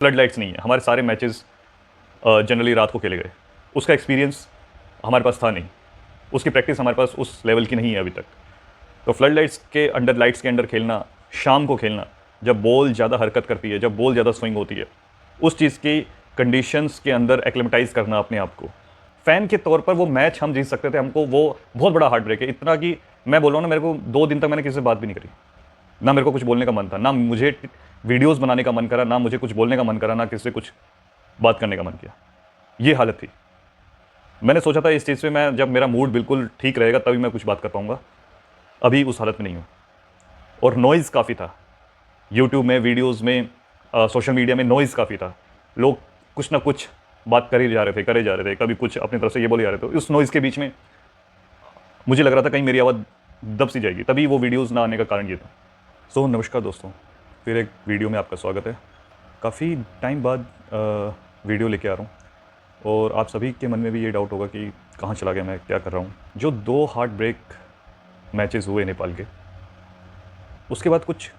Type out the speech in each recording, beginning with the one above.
Flood lights नहीं है, हमारे सारे मैचेस जनरली रात को खेले गए। उसका एक्सपीरियंस हमारे पास था नहीं, उसकी प्रैक्टिस हमारे पास उस लेवल की नहीं है अभी तक। तो फ्लड लाइट्स के अंडर खेलना, शाम को खेलना, जब बॉल ज़्यादा हरकत करती है, जब बॉल ज़्यादा स्विंग होती है, उस चीज़ की कंडीशंस के अंदर एक्लेमेटाइज करना अपने आप को। फ़ैन के तौर पर वो मैच हम जीत सकते थे, हमको वो बहुत बड़ा हार्ट ब्रेक है। इतना कि मैं बोल रहा हूँ ना, मेरे को 2 दिन तक मैंने किसी से बात भी नहीं करी, ना मेरे को कुछ बोलने का मन था, ना मुझे वीडियोस बनाने का मन करा, ना मुझे कुछ बोलने का मन करा, ना किसी से कुछ बात करने का मन किया। ये हालत थी। मैंने सोचा था इस चीज़ पे मैं, जब मेरा मूड बिल्कुल ठीक रहेगा तभी मैं कुछ बात कर पाऊंगा। अभी उस हालत में नहीं हूँ। और नॉइज़ काफ़ी था यूट्यूब में, वीडियोज़ में, सोशल मीडिया में नॉइज़ काफ़ी था। लोग कुछ ना कुछ बात कर ही जा रहे थे, करे जा रहे थे, कभी कुछ अपनी तरफ से ये बोले जा रहे थे। उस नॉइज़ के बीच में मुझे लग रहा था कहीं मेरी आवाज़ दब सी जाएगी, तभी वो वीडियोज़ ना आने का कारण ये था। नमस्कार दोस्तों, फिर एक वीडियो में आपका स्वागत है। काफ़ी टाइम बाद वीडियो लेके आ रहा हूँ और आप सभी के मन में भी ये डाउट होगा कि कहाँ चला गया मैं, क्या कर रहा हूँ। जो 2 हार्ट ब्रेक मैचेस हुए नेपाल के, उसके बाद कुछ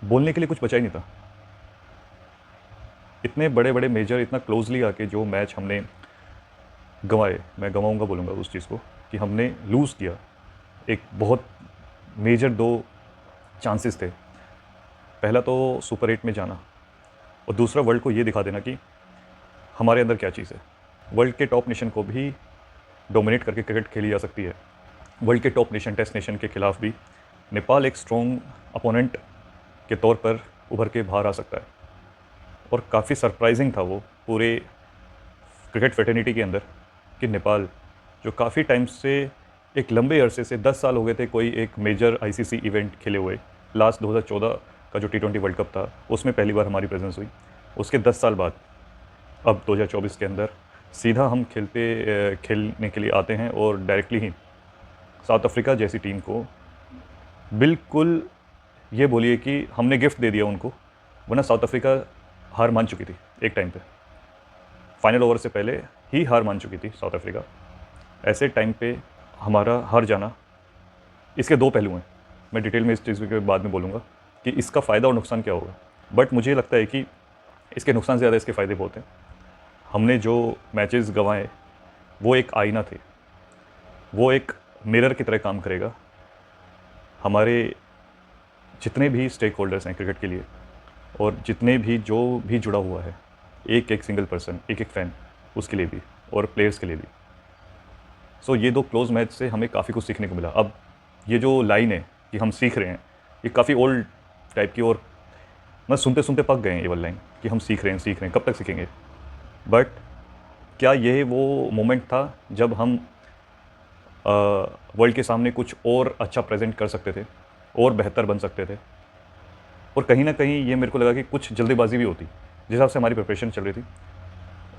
बोलने के लिए कुछ बचा ही नहीं था। इतने बड़े बड़े मेजर, इतना क्लोजली आके जो मैच हमने गंवाए, मैं गंवाऊँगा बोलूँगा उस चीज़ को, कि हमने लूज़ किया। एक बहुत मेजर 2 चांसेस थे। पहला तो सुपर 8 में जाना, और दूसरा वर्ल्ड को ये दिखा देना कि हमारे अंदर क्या चीज़ है। वर्ल्ड के टॉप नेशन को भी डोमिनेट करके क्रिकेट खेली जा सकती है। वर्ल्ड के टॉप नेशन, टेस्ट नेशन के खिलाफ भी नेपाल एक स्ट्रॉन्ग अपोनेंट के तौर पर उभर के बाहर आ सकता है। और काफ़ी सरप्राइजिंग था वो पूरे क्रिकेट फेटर्निटी के अंदर कि नेपाल, जो काफ़ी टाइम से, एक लंबे अरसे से 10 साल हो गए थे कोई एक मेजर आईसीसी इवेंट खेले हुए। लास्ट 2014 का जो T20 वर्ल्ड कप था, उसमें पहली बार हमारी प्रेजेंस हुई। उसके 10 साल बाद अब 2024 के अंदर सीधा हम खेलने के लिए आते हैं, और डायरेक्टली ही साउथ अफ्रीका जैसी टीम को बिल्कुल ये बोलिए कि हमने गिफ्ट दे दिया उनको। वरना साउथ अफ्रीका हार मान चुकी थी एक टाइम पे, फाइनल ओवर से पहले ही हार मान चुकी थी साउथ अफ्रीका। ऐसे टाइम पे हमारा हार जाना, इसके 2 पहलू हैं। मैं डिटेल में इस चीज़ के बाद में बोलूँगा कि इसका फ़ायदा और नुकसान क्या होगा। बट मुझे लगता है कि इसके नुकसान से ज़्यादा इसके फ़ायदे बहुत हैं। हमने जो मैचेस गंवाए वो एक आईना थे, वो एक मिरर की तरह काम करेगा। हमारे जितने भी स्टेक होल्डर्स हैं क्रिकेट के लिए, और जितने भी जो भी जुड़ा हुआ है, एक एक सिंगल पर्सन, एक एक फ़ैन, उसके लिए भी, और प्लेयर्स के लिए भी। ये 2 क्लोज मैच से हमें काफ़ी कुछ सीखने को मिला। अब ये जो लाइन है कि हम सीख रहे हैं, ये काफ़ी ओल्ड टाइप की, और मैं सुनते सुनते पक गए हैं ये वाली लाइन कि हम सीख रहे हैं, कब तक सीखेंगे। बट क्या ये वो मोमेंट था जब हम वर्ल्ड के सामने कुछ और अच्छा प्रेजेंट कर सकते थे, और बेहतर बन सकते थे। और कहीं ना कहीं ये मेरे को लगा कि कुछ जल्दीबाजी भी होती जिस हिसाब से हमारी प्रिपरेशन चल रही थी,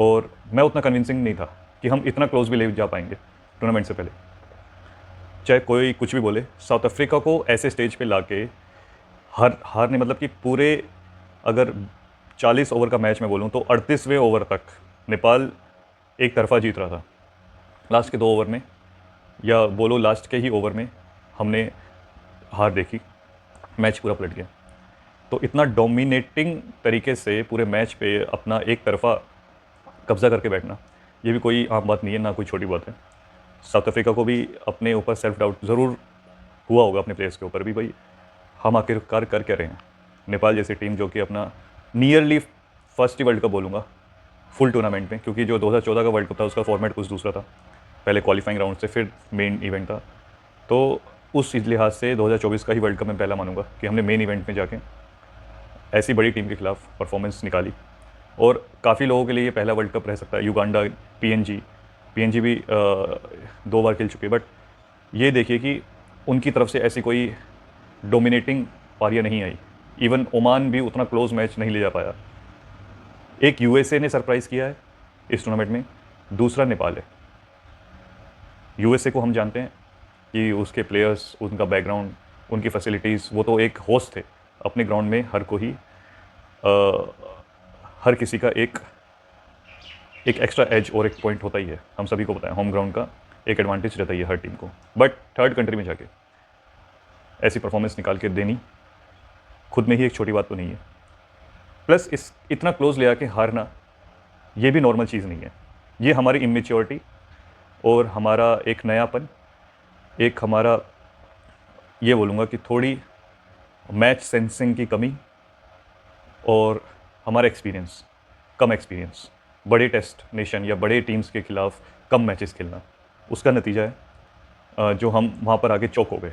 और मैं उतना कन्विंसिंग नहीं था कि हम इतना क्लोज भी ले जा पाएंगे टूर्नामेंट से पहले। चाहे कोई कुछ भी बोले, साउथ अफ्रीका को ऐसे स्टेज पे लाके हारने, मतलब कि पूरे, अगर 40 ओवर का मैच मैं बोलूँ तो 38वें ओवर तक नेपाल एक तरफा जीत रहा था। लास्ट के 2 ओवर में, या बोलो लास्ट के ही ओवर में, हमने हार देखी, मैच पूरा पलट गया। तो इतना डोमिनेटिंग तरीके से पूरे मैच पे अपना एक तरफा कब्जा करके बैठना, ये भी कोई आम बात नहीं है, ना कोई छोटी बात है। साउथ अफ्रीका को भी अपने ऊपर सेल्फ डाउट ज़रूर हुआ होगा, अपने प्लेयर्स के ऊपर भी, भाई हम आखिरकार कर क्या रहे हैं। नेपाल जैसी टीम जो कि अपना नियरली फर्स्ट ही वर्ल्ड कप बोलूँगा फुल टूर्नामेंट में, क्योंकि जो 2014 का वर्ल्ड कप था उसका फॉर्मेट कुछ दूसरा था, पहले क्वालिफाइंग राउंड से फिर मेन इवेंट था। तो उस लिहाज से 2024 का ही वर्ल्ड कप मैं पहला मानूंगा कि हमने मेन इवेंट में जाके ऐसी बड़ी टीम के खिलाफ परफॉर्मेंस निकाली। और काफ़ी लोगों के लिए ये पहला वर्ल्ड कप रह सकता है। युगांडा, पीएनजी भी 2 बार खेल चुके, बट ये देखिए कि उनकी तरफ से ऐसी कोई डोमिनेटिंग पारियां नहीं आई। इवन ओमान भी उतना क्लोज मैच नहीं ले जा पाया। एक यूएसए ने सरप्राइज़ किया है इस टूर्नामेंट में, दूसरा नेपाल है। यूएसए को हम जानते हैं कि उसके प्लेयर्स, उनका बैकग्राउंड, उनकी फैसिलिटीज़, वो तो एक होस्ट थे अपने ग्राउंड में। हर किसी का एक एक्स्ट्रा एज और एक पॉइंट होता ही है, हम सभी को पता है। होम ग्राउंड का एक एडवांटेज रहता ही है हर टीम को। बट थर्ड कंट्री में जाके ऐसी परफॉर्मेंस निकाल के देनी खुद में ही एक छोटी बात तो नहीं है। प्लस इस इतना क्लोज ले आके हारना ये भी नॉर्मल चीज़ नहीं है। ये हमारी इमेच्योरिटी और हमारा एक नयापन, एक हमारा ये बोलूँगा कि थोड़ी मैच सेंसिंग की कमी और हमारा एक्सपीरियंस, कम एक्सपीरियंस, बड़े टेस्ट नेशन या बड़े टीम्स के खिलाफ कम मैचेस खेलना, उसका नतीजा है जो हम वहाँ पर आके चौक हो गए।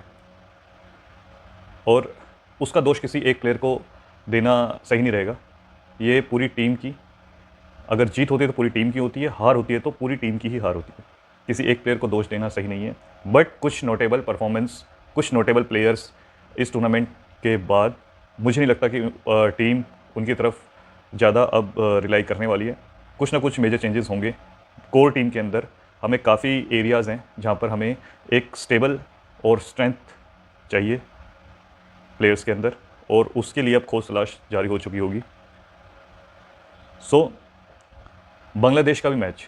और उसका दोष किसी एक प्लेयर को देना सही नहीं रहेगा, ये पूरी टीम की, अगर जीत होती है तो पूरी टीम की होती है, हार होती है तो पूरी टीम की ही हार होती है। किसी एक प्लेयर को दोष देना सही नहीं है। बट कुछ नोटेबल परफॉर्मेंस, कुछ नोटेबल प्लेयर्स इस टूर्नामेंट के बाद मुझे नहीं लगता कि टीम उनकी तरफ ज़्यादा अब रिलाई करने वाली है। कुछ ना कुछ मेजर चेंजेस होंगे कोर टीम के अंदर। हमें काफ़ी एरियाज़ हैं जहाँ पर हमें एक स्टेबल और स्ट्रेंथ चाहिए प्लेयर्स के अंदर, और उसके लिए अब खोज तलाश जारी हो चुकी होगी। सो बांग्लादेश का भी मैच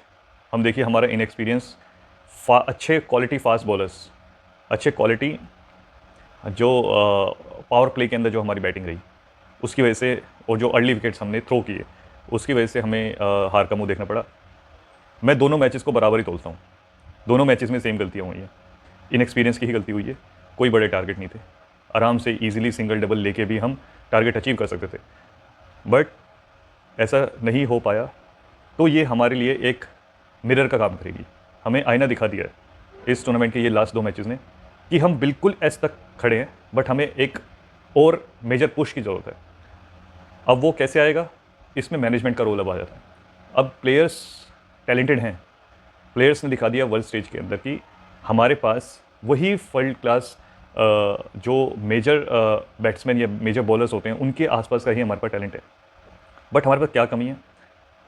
हम देखिए, हमारा इनएक्सपीरियंस, अच्छे क्वालिटी फास्ट बॉलर्स, अच्छे क्वालिटी जो पावर प्ले के अंदर जो हमारी बैटिंग रही उसकी वजह से, और जो अर्ली विकेट्स हमने थ्रो किए उसकी वजह से हमें हार का मुंह देखना पड़ा। मैं दोनों मैचेस को बराबर ही तोलता हूँ, दोनों मैचेस में सेम गलतियाँ हुई हैं, इनएक्सपीरियंस की ही गलती हुई है। कोई बड़े टारगेट नहीं थे, आराम से इजीली सिंगल डबल लेके भी हम टारगेट अचीव कर सकते थे, बट ऐसा नहीं हो पाया। तो ये हमारे लिए एक मिरर का काम करेगी, हमें आईना दिखा दिया है इस टूर्नामेंट के ये लास्ट 2 मैचेस ने कि हम बिल्कुल एस तक खड़े हैं, बट हमें एक और मेजर पुश की ज़रूरत है। अब वो कैसे आएगा, इसमें मैनेजमेंट का रोल अब आ जाता है। अब प्लेयर्स टैलेंटेड हैं, प्लेयर्स ने दिखा दिया वर्ल्ड स्टेज के अंदर कि हमारे पास वही वर्ल्ड क्लास जो मेजर बैट्समैन या मेजर बॉलर्स होते हैं उनके आसपास का ही हमारे पास टैलेंट है। बट हमारे पास क्या कमी है,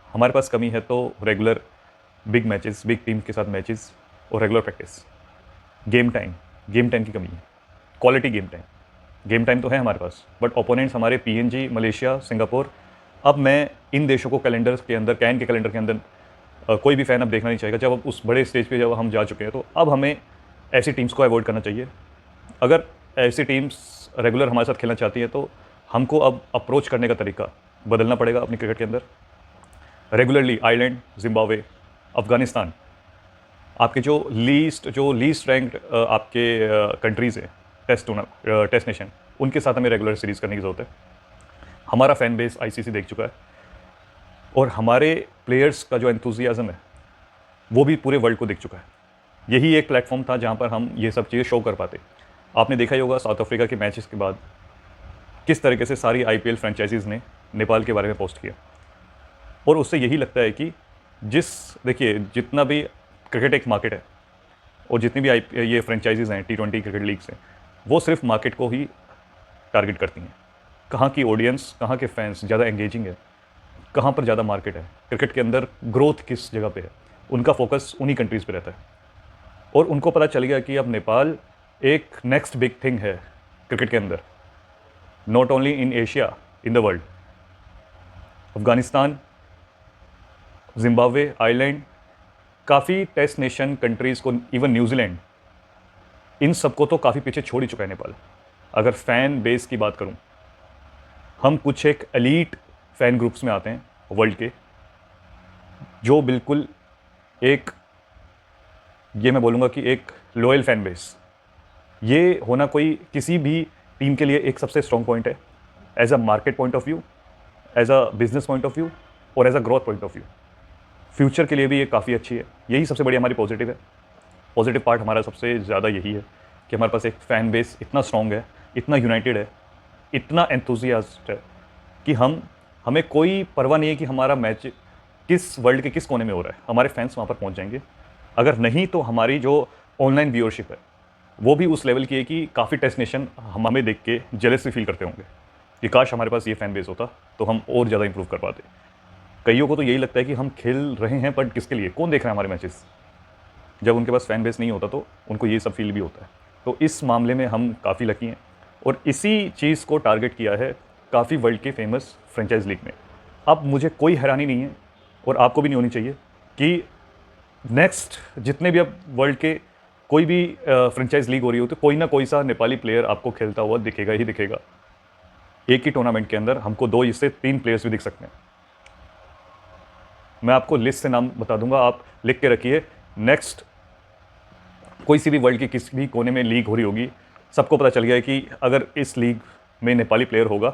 हमारे पास कमी है तो regular big matches, big team के साथ मैचेस और रेगुलर प्रैक्टिस, गेम टाइम की कमी है, क्वालिटी गेम टाइम तो है हमारे पास, बट ओपोनेंट्स हमारे पीएनजी, मलेशिया, सिंगापुर। अब मैं इन देशों को कैलेंडर के अंदर, कैन के कैलेंडर के अंदर कोई भी फ़ैन अब देखना नहीं चाहेगा। जब अब उस बड़े स्टेज पे जब हम जा चुके हैं तो अब हमें ऐसी टीम्स को अवॉइड करना चाहिए। अगर ऐसी टीम्स रेगुलर हमारे साथ खेलना चाहती है तो हमको अब अप्रोच करने का तरीका बदलना पड़ेगा अपनी क्रिकेट के अंदर। रेगुलरली आयरलैंड, जिम्बाब्वे, अफ़गानिस्तान, आपके जो लीस्ट रैंक्ड आपके कंट्रीज़ हैं टेस्ट नेशन, उनके साथ हमें रेगुलर सीरीज़ करने की ज़रूरत है। हमारा फ़ैन बेस आईसीसी देख चुका है और हमारे प्लेयर्स का जो एंथुजियाज़म है वो भी पूरे वर्ल्ड को दिख चुका है। यही एक प्लेटफॉर्म था जहाँ पर हम ये सब चीज़ें शो कर पाते। आपने देखा ही होगा साउथ अफ्रीका के मैचेस के बाद किस तरीके से सारी आईपीएल फ्रेंचाइजीज़ ने नेपाल के बारे में पोस्ट किया, और उससे यही लगता है कि देखिए जितना भी क्रिकेट एक मार्केट है और जितनी भी ये फ्रेंचाइजीज़ हैं T20 क्रिकेट लीग्स हैं, वो सिर्फ मार्केट को ही टारगेट करती हैं। कहाँ की ऑडियंस, कहाँ के फैंस ज़्यादा एंगेजिंग है, कहाँ पर ज़्यादा मार्केट है, क्रिकेट के अंदर ग्रोथ किस जगह पे है, उनका फोकस उन्हीं कंट्रीज़ पे रहता है। और उनको पता चल गया कि अब नेपाल एक नेक्स्ट बिग थिंग है क्रिकेट के अंदर, not only in Asia, in the world. Afghanistan, Zimbabwe, Ireland, काफ़ी टेस्ट नेशन कंट्रीज़ को, इवन न्यूजीलैंड, इन सबको तो काफ़ी पीछे छोड़ ही चुका है नेपाल। अगर फ़ैन बेस की बात करूं, हम कुछ एक एलीट फ़ैन ग्रुप्स में आते हैं वर्ल्ड के, जो बिल्कुल एक, ये मैं बोलूँगा कि एक लॉयल फ़ैन बेस, ये होना कोई किसी भी टीम के लिए एक सबसे स्ट्रॉन्ग पॉइंट है, as a market point of view, as a business point of view और as a growth point of view. Future के लिए भी ये काफ़ी अच्छी है। यही सबसे बड़ी हमारी पॉजिटिव है। पॉजिटिव पार्ट हमारा सबसे ज़्यादा यही है कि हमारे पास एक फ़ैन बेस इतना स्ट्रॉन्ग है, इतना यूनाइटेड है, इतना एंथुजियास्ट है कि हमें कोई परवाह नहीं है कि हमारा मैच किस वर्ल्ड के किस कोने में हो रहा है, हमारे फैंस वहाँ पर पहुँच जाएंगे। अगर नहीं तो हमारी जो ऑनलाइन व्यूअरशिप है वो भी उस लेवल की है कि काफ़ी टेस्ट नेशन हमें देख के जेलस फील करते होंगे कि काश हमारे पास ये फ़ैन बेस होता तो हम और ज़्यादा इंप्रूव कर पाते। कईयों को तो यही लगता है कि हम खेल रहे हैं बट किसके लिए, कौन देख रहा है हमारे मैचेस। जब उनके पास फ़ैन बेस नहीं होता तो उनको ये सब फील भी होता है। तो इस मामले में हम काफ़ी लकी हैं और इसी चीज़ को टारगेट किया है काफ़ी वर्ल्ड के फेमस फ्रेंचाइज लीग ने। अब मुझे कोई हैरानी नहीं है और आपको भी नहीं होनी चाहिए कि नेक्स्ट जितने भी अब वर्ल्ड के कोई भी फ्रेंचाइज लीग हो रही हो तो कोई ना कोई सा नेपाली प्लेयर आपको खेलता हुआ दिखेगा ही दिखेगा। एक ही टूर्नामेंट के अंदर हमको 2 से 3 प्लेयर्स भी दिख सकते हैं। मैं आपको लिस्ट से नाम बता दूंगा, आप लिख के रखिए। नेक्स्ट कोई सी भी वर्ल्ड के किसी भी कोने में लीग हो रही होगी, सबको पता चल गया है कि अगर इस लीग में नेपाली प्लेयर होगा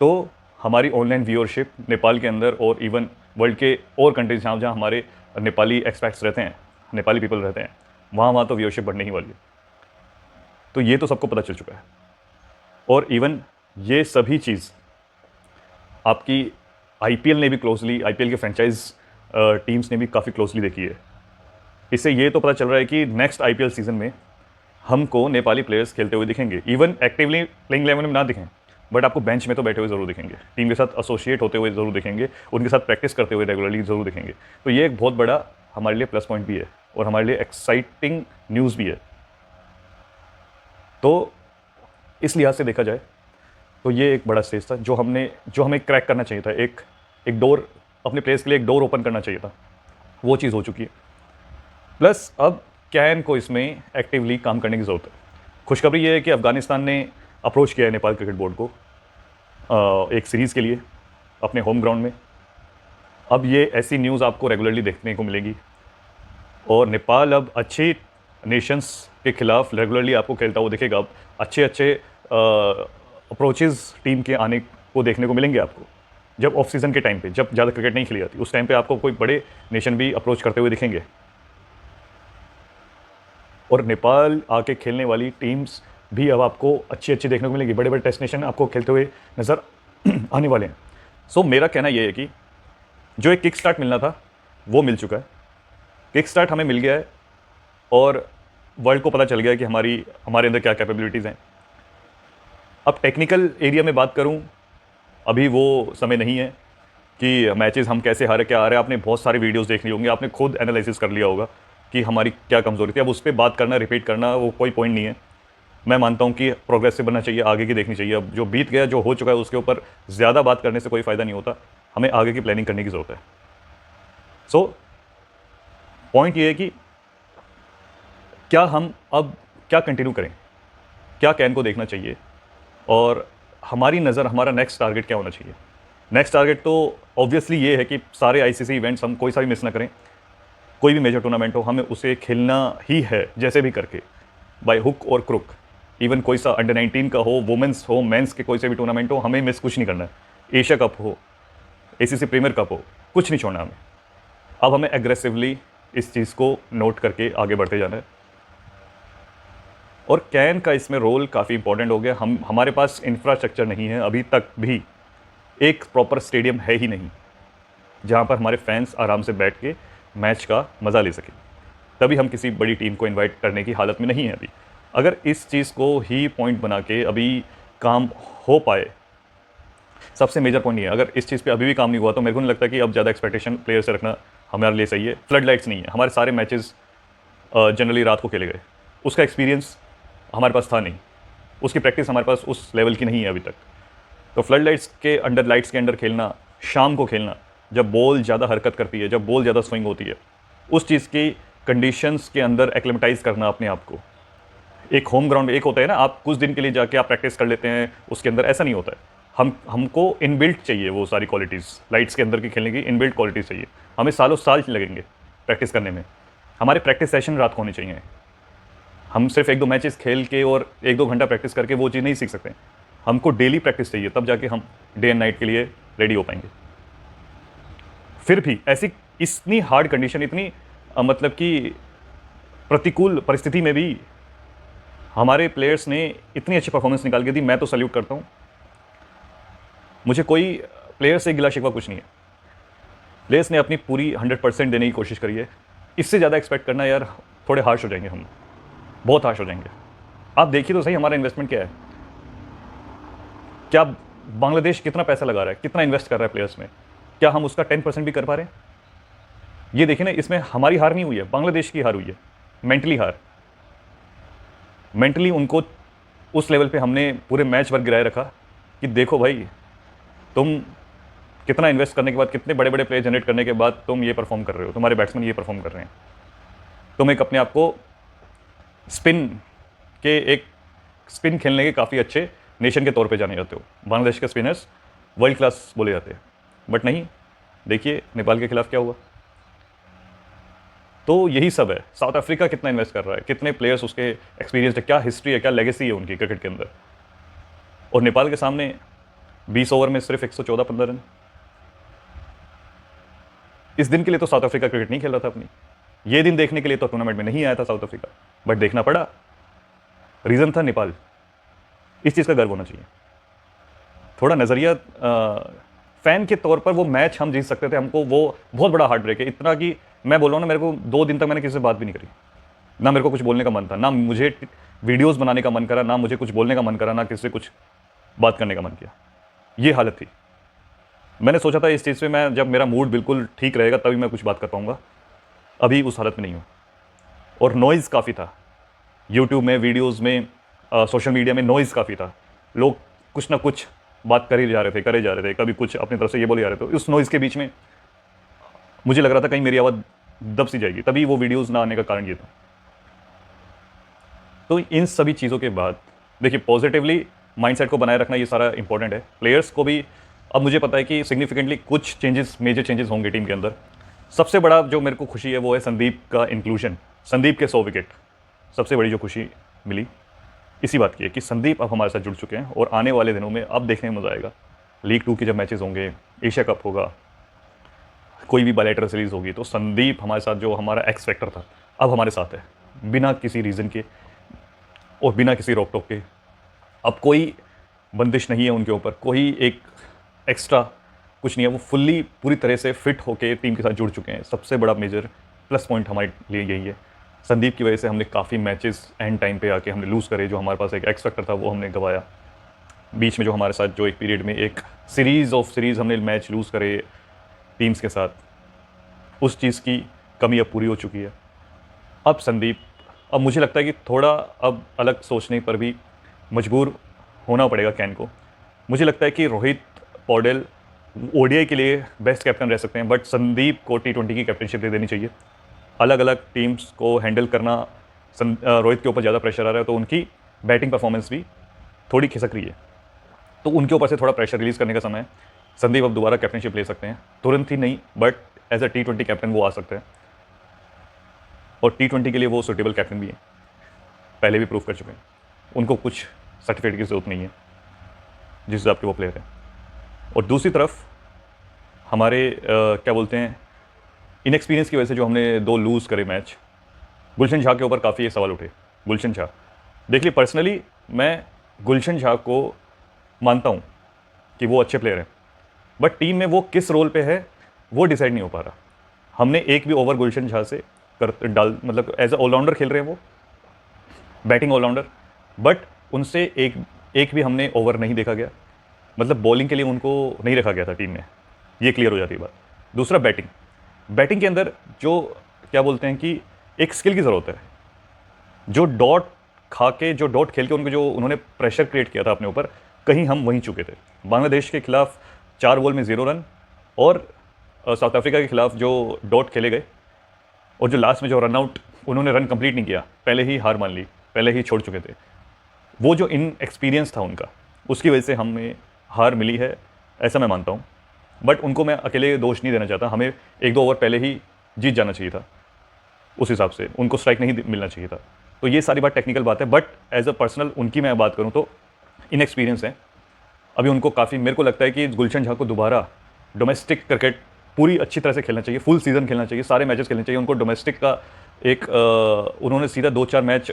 तो हमारी ऑनलाइन व्यूअरशिप नेपाल के अंदर और इवन वर्ल्ड के और कंट्रीज जहाँ जहाँ हमारे नेपाली एक्सपैक्ट्स रहते हैं, नेपाली पीपल रहते हैं, वहाँ तो व्यूअरशिप बढ़ने ही वाली है। तो ये तो सबको पता चल चुका है। और इवन ये सभी चीज़ आपकी आईपीएल ने भी क्लोजली, आईपीएल के फ्रेंचाइज टीम्स ने भी काफ़ी क्लोजली देखी है। इससे ये तो पता चल रहा है कि नेक्स्ट आईपीएल सीज़न में हमको नेपाली प्लेयर्स खेलते हुए दिखेंगे। इवन एक्टिवली प्लेइंग 11 में ना दिखें, बट आपको बेंच में तो बैठे हुए ज़रूर दिखेंगे, टीम के साथ एसोसिएट होते हुए ज़रूर दिखेंगे, उनके साथ प्रैक्टिस करते हुए रेगुलरली ज़रूर दिखेंगे। तो ये एक बहुत बड़ा हमारे लिए प्लस पॉइंट भी है और हमारे लिए एक्साइटिंग न्यूज़ भी है। तो इस लिहाज से देखा जाए तो ये एक बड़ा स्टेज था जो हमें क्रैक करना चाहिए था। एक डोर अपने प्लेयर्स के लिए, एक डोर ओपन करना चाहिए था, वो चीज़ हो चुकी है। प्लस अब कैन को इसमें एक्टिवली काम करने की ज़रूरत है। खुशखबरी ये है कि अफगानिस्तान ने अप्रोच किया है नेपाल क्रिकेट बोर्ड को एक सीरीज़ के लिए अपने होम ग्राउंड में। अब ये ऐसी न्यूज़ आपको रेगुलरली देखने को मिलेगी और नेपाल अब अच्छी नेशंस के खिलाफ रेगुलरली आपको खेलता हुआ दिखेगा। अब अच्छे अप्रोचेज़ टीम के आने को देखने को मिलेंगे आपको। जब ऑफ सीज़न के टाइम पे, जब ज़्यादा क्रिकेट नहीं खेली जाती, उस टाइम पे आपको कोई बड़े नेशन भी अप्रोच करते हुए दिखेंगे और नेपाल आके खेलने वाली टीम्स भी अब आपको अच्छी देखने को मिलेगी। बड़े बड़े टेस्ट नेशन आपको खेलते हुए नज़र आने वाले हैं। सो मेरा कहना ये है कि जो एक किक स्टार्ट मिलना था वो मिल चुका है। किक स्टार्ट हमें मिल गया है और वर्ल्ड को पता चल गया है कि हमारे अंदर क्या कैपेबिलिटीज़ हैं। अब टेक्निकल एरिया में बात करूं, अभी वो समय नहीं है कि मैचेस हम कैसे हारे, क्या आ रहे हैं। आपने बहुत सारे वीडियोस देख लिए होंगे, आपने खुद एनालिसिस कर लिया होगा कि हमारी क्या कमज़ोरी थी। अब उस पर बात करना, रिपीट करना, वो कोई पॉइंट नहीं है। मैं मानता हूं कि प्रोग्रेसिव बनना चाहिए, आगे की देखनी चाहिए। अब जो बीत गया, जो हो चुका है, उसके ऊपर ज़्यादा बात करने से कोई फ़ायदा नहीं होता। हमें आगे की प्लानिंग करने की ज़रूरत है। सो पॉइंट ये है कि क्या हम अब क्या कंटिन्यू करें, क्या कैन को देखना चाहिए और हमारी नज़र, हमारा नेक्स्ट टारगेट क्या होना चाहिए। नेक्स्ट टारगेट तो ऑब्वियसली ये है कि सारे आईसीसी इवेंट्स हम कोई सा भी मिस ना करें। कोई भी मेजर टूर्नामेंट हो, हमें उसे खेलना ही है, जैसे भी करके, बाय हुक और क्रुक। इवन कोई सा अंडर 19 का हो, वुमेंस हो, मेंस के कोई से भी टूर्नामेंट हो, हमें मिस कुछ नहीं करना है। एशिया कप हो, एसीसी प्रीमियर कप हो, कुछ नहीं छोड़ना हमें। अब हमें एग्रेसिवली इस चीज़ को नोट करके आगे बढ़ते जाना है और कैन का इसमें रोल काफ़ी इंपॉर्टेंट हो गया। हमारे पास इंफ्रास्ट्रक्चर नहीं है, अभी तक भी एक प्रॉपर स्टेडियम है ही नहीं जहाँ पर हमारे फैंस आराम से बैठ के मैच का मज़ा ले सकें। तभी हम किसी बड़ी टीम को इनवाइट करने की हालत में नहीं है अभी। अगर इस चीज़ को ही पॉइंट बना के अभी काम हो पाए, सबसे मेजर पॉइंट ये है, अगर इस चीज़ पे अभी भी काम नहीं हुआ तो मेरे को नहीं लगता कि अब ज़्यादा एक्सपेक्टेशन प्लेयर से रखना हमारे लिए सही है। फ्लड लाइट्स नहीं है, हमारे सारे मैचेस जनरली रात को खेले गए, उसका एक्सपीरियंस हमारे पास था नहीं, उसकी प्रैक्टिस हमारे पास उस लेवल की नहीं है अभी तक। तो फ्लड लाइट्स के अंडर, लाइट्स के अंडर खेलना, शाम को खेलना, जब बॉल ज़्यादा हरकत करती है, जब बॉल ज़्यादा स्विंग होती है, उस चीज़ की कंडीशंस के अंदर एक्लेमेटाइज करना अपने आप को। एक होम ग्राउंड, एक होता है ना, आप कुछ दिन के लिए जाके आप प्रैक्टिस कर लेते हैं, उसके अंदर ऐसा नहीं होता है। हमको इनबिल्ट चाहिए वो सारी क्वालिटीज़, लाइट्स के अंदर की खेलने की इनबिल्ट क्वालिटीज़ चाहिए। हमें सालों साल लगेंगे प्रैक्टिस करने में। हमारे प्रैक्टिस सेशन रात को होने चाहिए। हम सिर्फ 1-2 मैचेस खेल के और 1-2 घंटा प्रैक्टिस करके वो चीज़ नहीं सीख सकते। हमको डेली प्रैक्टिस चाहिए, तब जाके हम डे एंड नाइट के लिए रेडी हो पाएंगे। फिर भी ऐसी इतनी हार्ड कंडीशन, इतनी मतलब कि प्रतिकूल परिस्थिति में भी हमारे प्लेयर्स ने इतनी अच्छी परफॉर्मेंस निकाल के दी। मैं तो सल्यूट करता हूँ। मुझे कोई प्लेयर से गिला शिकवा कुछ नहीं है। प्लेयर्स ने अपनी पूरी 100% देने की कोशिश करी है। इससे ज़्यादा एक्सपेक्ट करना यार, थोड़े हार्श हो जाएंगे हम, बहुत हार्श हो जाएंगे। आप देखिए तो सही हमारा इन्वेस्टमेंट क्या है। क्या बांग्लादेश कितना पैसा लगा रहा है, कितना इन्वेस्ट कर रहा है प्लेयर्स में, क्या हम उसका 10% भी कर पा रहे हैं? ये देखिए ना, इसमें हमारी हार नहीं हुई है, बांग्लादेश की हार हुई है, मेंटली हार। मेंटली उनको उस लेवल पे हमने पूरे मैच भर गिराए रखा कि देखो भाई, तुम कितना इन्वेस्ट करने के बाद, कितने बड़े बड़े प्लेयर जनरेट करने के बाद तुम ये परफॉर्म कर रहे हो, तुम्हारे बैट्समैन ये परफॉर्म कर रहे हैं। तुम एक अपने आप को स्पिन खेलने के काफ़ी अच्छे नेशन के तौर पे जाने जाते हो, बांग्लादेश के स्पिनर्स वर्ल्ड क्लास बोले जाते हैं, बट नहीं, देखिए नेपाल के खिलाफ क्या हुआ। तो यही सब है, साउथ अफ्रीका कितना इन्वेस्ट कर रहा है, कितने प्लेयर्स उसके एक्सपीरियंस है, क्या हिस्ट्री है, क्या लेगेसी है उनकी क्रिकेट के अंदर, और नेपाल के सामने 20 ओवर में सिर्फ 114-15 रन। इस दिन के लिए तो साउथ अफ्रीका क्रिकेट नहीं खेल रहा था अपनी, ये दिन देखने के लिए तो टूर्नामेंट में नहीं आया था साउथ अफ्रीका, बट देखना पड़ा, रीज़न था नेपाल। इस चीज़ का गर्व होना चाहिए। थोड़ा नज़रिया, फ़ैन के तौर पर वो मैच हम जीत सकते थे, हमको वो बहुत बड़ा हार्ट ब्रेक है, इतना कि मैं बोल रहा हूँ ना, मेरे को 2 दिन तक मैंने किसी से बात भी नहीं करी, ना मेरे को कुछ बोलने का मन था, ना मुझे वीडियोज़ बनाने का मन करा, ना मुझे कुछ बोलने का मन करा, ना किसी से कुछ बात करने का मन किया। ये हालत थी। मैंने सोचा था इस चीज़ पे मैं, जब मेरा मूड बिल्कुल ठीक रहेगा तभी मैं कुछ बात कर पाऊँगा, अभी उस हालत में नहीं हूँ। और नॉइज़ काफ़ी था यूट्यूब में, वीडियोज़ में, सोशल मीडिया में नॉइज़ काफ़ी था, लोग कुछ ना कुछ बात करे जा रहे थे, कभी कुछ अपनी तरफ से ये बोले जा रहे थे। उस नॉइज़ के बीच में मुझे लग रहा था कहीं मेरी आवाज़ दब सी जाएगी, तभी वो वीडियोज़ ना आने का कारण ये था। तो इन सभी चीज़ों के बाद देखिए, पॉजिटिवली माइंडसेट को बनाए रखना ये सारा इंपॉर्टेंट है। प्लेयर्स को भी अब मुझे पता है कि सिग्निफिकेंटली कुछ चेंजेस, मेजर चेंजेस होंगे टीम के अंदर। सबसे बड़ा जो मेरे को खुशी है वो है संदीप का इंक्लूजन, संदीप के 100 विकेट। सबसे बड़ी जो खुशी मिली इसी बात की है कि संदीप अब हमारे साथ जुड़ चुके हैं, और आने वाले दिनों में अब देखने में मज़ा आएगा। लीग 2 के जब मैचेस होंगे, एशिया कप होगा, कोई भी बायलैटरल सीरीज़ होगी, तो संदीप हमारे साथ, जो हमारा एक्स फैक्टर था, अब हमारे साथ है, बिना किसी रीज़न के और बिना किसी रोक टोक के। अब कोई बंदिश नहीं है उनके ऊपर, कोई एक एक्स्ट्रा कुछ नहीं है, वो फुल्ली पूरी तरह से फिट होके टीम के साथ जुड़ चुके हैं। सबसे बड़ा मेजर प्लस पॉइंट हमारे लिए यही है। संदीप की वजह से हमने काफ़ी मैचेस एंड टाइम पे आके हमने लूज़ करे, जो हमारे पास एक एक्स फैक्टर था वो हमने गंवाया। बीच में जो हमारे साथ जो एक पीरियड में एक सीरीज़ हमने मैच लूज़ करे टीम्स के साथ, उस चीज़ की कमी अब पूरी हो चुकी है। अब संदीप, अब मुझे लगता है कि थोड़ा अब अलग सोचने पर भी मजबूर होना पड़ेगा कैन को। मुझे लगता है कि रोहित पौडेल ओडीआई के लिए बेस्ट कैप्टन रह सकते हैं, बट संदीप को टी20 की कैप्टनशिप दे देनी चाहिए। अलग अलग टीम्स को हैंडल करना रोहित के ऊपर ज़्यादा प्रेशर आ रहा है, तो उनकी बैटिंग परफॉर्मेंस भी थोड़ी खिसक रही है, तो उनके ऊपर से थोड़ा प्रेशर रिलीज़ करने का समय है। संदीप अब दोबारा कैप्टनशिप ले सकते हैं, तुरंत ही नहीं, बट एज अ टी20 कैप्टन वो आ सकते हैं, और टी20 के लिए वो सूटेबल कैप्टन भी हैं, पहले भी प्रूव कर चुके हैं। उनको कुछ सर्टिफिकेट की ज़रूरत नहीं है जिस हिसाब के वो प्लेयर हैं। और दूसरी तरफ हमारे क्या बोलते हैं, इनएक्सपीरियंस की वजह से जो हमने 2 लूज़ करे मैच, गुलशन शाह के ऊपर काफ़ी ये सवाल उठे। गुलशन शाह, देख ली, पर्सनली मैं गुलशन शाह को मानता हूँ कि वो अच्छे प्लेयर हैं, बट टीम में वो किस रोल पे है वो डिसाइड नहीं हो पा रहा। हमने एक भी ओवर गुलशन शाह से मतलब एज अ ऑलराउंडर खेल रहे हैं वो, बैटिंग ऑलराउंडर, बट उनसे एक भी हमने ओवर नहीं देखा गया, मतलब बॉलिंग के लिए उनको नहीं रखा गया था टीम में, ये क्लियर हो जाती है बात। दूसरा बैटिंग के अंदर जो क्या बोलते हैं कि एक स्किल की ज़रूरत है, जो डॉट खेल के उनको जो उन्होंने प्रेशर क्रिएट किया था अपने ऊपर, कहीं हम वहीं चुके थे। बांग्लादेश के खिलाफ 4 बॉल में 0 रन, और साउथ अफ्रीका के खिलाफ जो डॉट खेले गए, और जो लास्ट में जो रनआउट उन्होंने रन कंप्लीट नहीं किया, पहले ही हार मान ली, पहले ही छोड़ चुके थे, वो जो इन एक्सपीरियंस था उनका, उसकी वजह से हमें हार मिली है, ऐसा मैं मानता हूँ। बट उनको मैं अकेले दोष नहीं देना चाहता, हमें 1-2 ओवर पहले ही जीत जाना चाहिए था, उस हिसाब से उनको स्ट्राइक नहीं मिलना चाहिए था। तो ये सारी बात टेक्निकल बात है, बट एज अ पर्सनल उनकी मैं बात करूँ तो इनएक्सपीरियंस है अभी उनको काफ़ी। मेरे को लगता है कि गुलशन शाह को दोबारा डोमेस्टिक क्रिकेट पूरी अच्छी तरह से खेलना चाहिए, फुल सीज़न खेलना चाहिए, सारे मैचेस खेलने चाहिए उनको। डोमेस्टिक का एक उन्होंने सीधा 2-4 मैच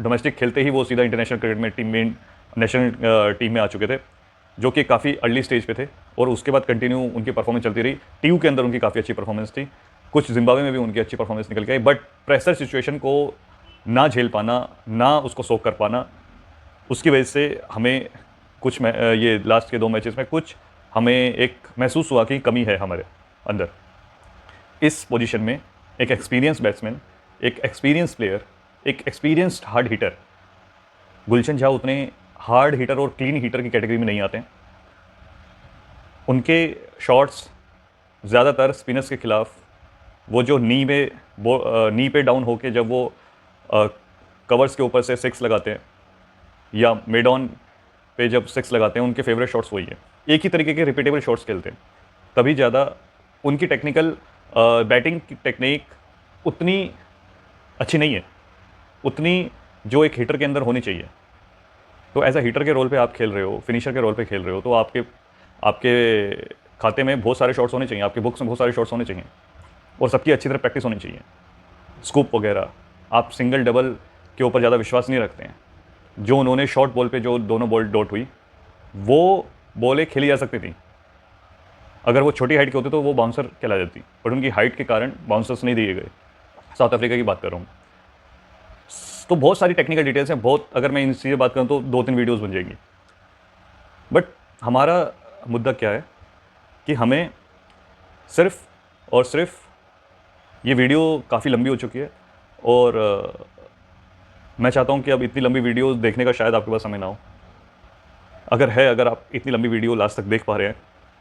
डोमेस्टिक खेलते ही वो सीधा इंटरनेशनल क्रिकेट में नेशनल टीम में आ चुके थे, जो कि काफ़ी अर्ली स्टेज पे थे, और उसके बाद कंटिन्यू उनकी परफॉर्मेंस चलती रही। टीयू के अंदर उनकी काफ़ी अच्छी परफॉर्मेंस थी, कुछ जिम्बाब्वे में भी उनकी अच्छी परफॉर्मेंस निकल के आई, बट प्रेशर सिचुएशन को ना झेल पाना, ना उसको सोक कर पाना, उसकी वजह से हमें कुछ ये लास्ट के 2 मैचेस में कुछ हमें एक महसूस हुआ कि कमी है हमारे अंदर। इस पोजीशन में एक एक्सपीरियंस बैट्समैन, एक एक्सपीरियंस प्लेयर, एक एक्सपीरियंस्ड हार्ड हिटर, गुलशन शाह उतने हार्ड हिटर और क्लीन हिटर की कैटेगरी में नहीं आते हैं। उनके शॉट्स ज़्यादातर स्पिनर्स के खिलाफ, वो जो नी पे डाउन होके जब वो कवर्स के ऊपर से 6 लगाते हैं, या मिड ऑन पे जब सिक्स लगाते हैं उनके फेवरेट शॉट्स वही है, एक ही तरीके के रिपीटेबल शॉट्स खेलते हैं, तभी ज़्यादा उनकी टेक्निकल बैटिंग की टेक्निक उतनी अच्छी नहीं है, उतनी जो एक हिटर के अंदर होनी चाहिए। तो एज अ हिटर के रोल पे आप खेल रहे हो, फिनिशर के रोल पे खेल रहे हो, तो आपके आपके खाते में बहुत सारे शॉट्स होने चाहिए, आपके बुक्स में बहुत सारे शॉट्स होने चाहिए और सबकी अच्छी तरह प्रैक्टिस होनी चाहिए। स्कूप वगैरह, आप सिंगल डबल के ऊपर ज़्यादा विश्वास नहीं रखते हैं। जो उन्होंने शॉर्ट बॉल पे जो दोनों बॉल डॉट हुई, वो बॉलें खेली जा सकती थी। अगर वो छोटी हाइट के होते तो वो बाउंसर कहला जाती, बट उनकी हाइट के कारण बाउंसर्स नहीं दिए गए। साउथ अफ्रीका की बात कर रहा हूँ। तो बहुत सारी टेक्निकल डिटेल्स हैं, बहुत, अगर मैं इनसे बात करूँ तो 2-3 वीडियोस बन जाएंगी। बट हमारा मुद्दा क्या है कि हमें सिर्फ और सिर्फ, ये वीडियो काफ़ी लंबी हो चुकी है और मैं चाहता हूँ कि अब इतनी लंबी वीडियो देखने का शायद आपके पास समय ना हो। अगर आप इतनी लंबी वीडियो लास्ट तक देख पा रहे हैं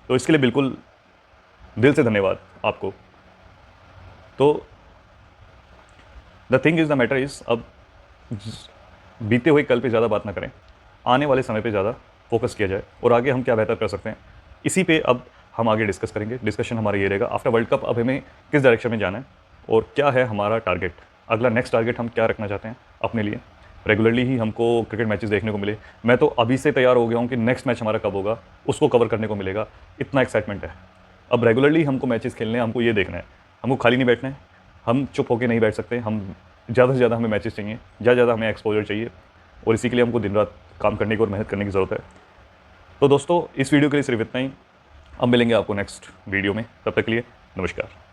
तो इसके लिए बिल्कुल दिल से धन्यवाद आपको। तो the thing is the matter is, अब बीते हुए कल पे ज़्यादा बात ना करें, आने वाले समय पे ज़्यादा फोकस किया जाए और आगे हम क्या बेहतर कर सकते हैं इसी पे अब हम आगे डिस्कस करेंगे। डिस्कशन हमारा ये रहेगा, आफ्टर वर्ल्ड कप अब हमें किस डायरेक्शन में जाना है और क्या है हमारा टारगेट, अगला नेक्स्ट टारगेट हम क्या रखना चाहते हैं अपने लिए। रेगुलरली ही हमको क्रिकेट मैचेस देखने को मिले। मैं तो अभी से तैयार हो गया हूँ कि नेक्स्ट मैच हमारा कब होगा, उसको कवर करने को मिलेगा, इतना एक्साइटमेंट है। अब रेगुलरली हमको मैचेस खेलने हैं, हमको ये देखना है, हमको खाली नहीं बैठना है, हम चुप होकर नहीं बैठ सकते, हम ज़्यादा से ज़्यादा हमें मैचेस चाहिए, ज़्यादा हमें एक्सपोजर चाहिए और इसी के लिए हमको दिन रात काम करने की और मेहनत करने की ज़रूरत है। तो दोस्तों, इस वीडियो के लिए सिर्फ इतना ही। अब मिलेंगे आपको नेक्स्ट वीडियो में, तब तक के लिए नमस्कार।